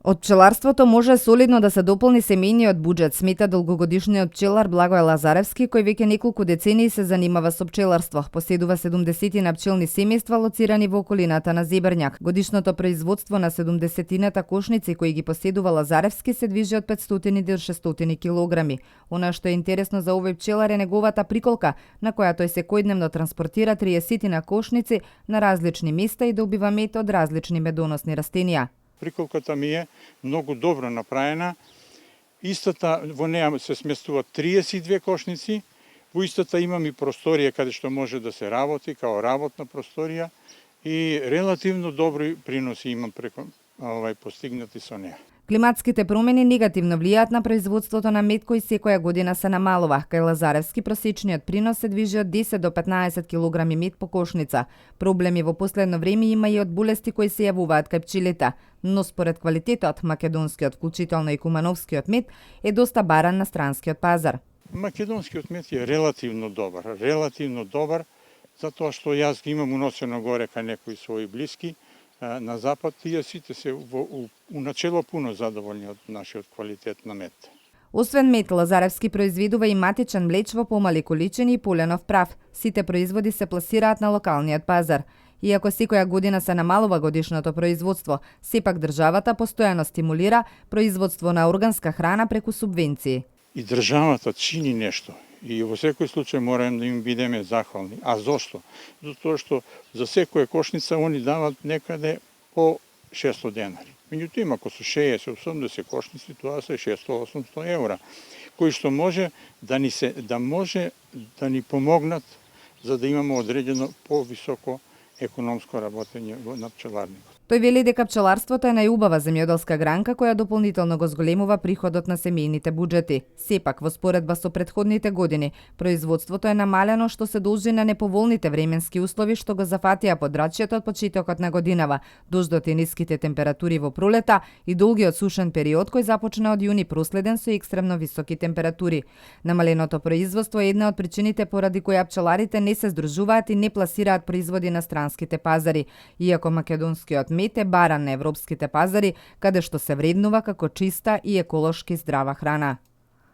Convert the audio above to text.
Од пчеларството може солидно да се дополни семејниот буџет, смета долгогодишниот пчелар Благој Лазаревски, кој веќе неколку децении се занимава со пчеларство. Поседува 70 пчелни семејства лоцирани во околината на Зебрњак. Годишното производство на 70 кошници кои ги поседува Лазаревски се движи од 500 до 600 килограми. Она што е интересно за овој пчелар е неговата приколка, на која тој секојдневно транспортира 30 кошници на различни места и добива мед од различни медоносни растенија. Приколката ми е многу добро направена. Истата, во неа се сместуваат 32 кошници, во истата имам и просторија каде што може да се работи, као работна просторија и релативно добри приноси имам преку постигнати со неа. Климатските промени негативно влијаат на производството на мед кој секоја година се намалува. Кај Лазаревски просечниот принос се движи од 10 до 15 килограми мед по кошница. Проблеми во последно време има и од болести кои се јавуваат кај пчелите, но според квалитетот, македонскиот, вклучително и кумановскиот мед, е доста баран на странскиот пазар. Македонскиот мед е релативно добар, затоа што јас ги имам уносено горе кај некои своји блиски, на запад, тие сите се у начело пуно задоволни од нашиот квалитет на мед. Освен мед, Лазаревски произведува и матичен млеч во помали количини и поленов прав. Сите производи се пласираат на локалниот пазар. Иако секоја година се намалува годишното производство, сепак државата постојано стимулира производство на органска храна преку субвенции. И државата чини нешто. И во секој случај мораме да им бидеме захвални. А зошто? Затоа што за секоја кошница они дават некаде по 600 денари. Меѓутоа, ако се 60-80 кошници, тоа се 600-800 евра, кои што може да ни помогнат за да имаме одредено повисоко економско работење на пчеларникот. Тој вели дека пчеларството е најубава земјоделска гранка која дополнително го зголемува приходот на семејните буџети. Сепак, во споредба со претходните години, производството е намалено што се должи на неповолните временски услови што го зафатија подрачјето од почетокот на годинава, дождот и ниските температури во пролета и долгиот сушен период кој започна од јуни проследен со екстремно високи температури. Намаленото производство е една од причините поради која пчеларите не се здружуваат и не пласираат производи на странските пазари, иако македонскиот мед е баран на европските пазари, каде што се вреднува како чиста и еколошки здрава храна.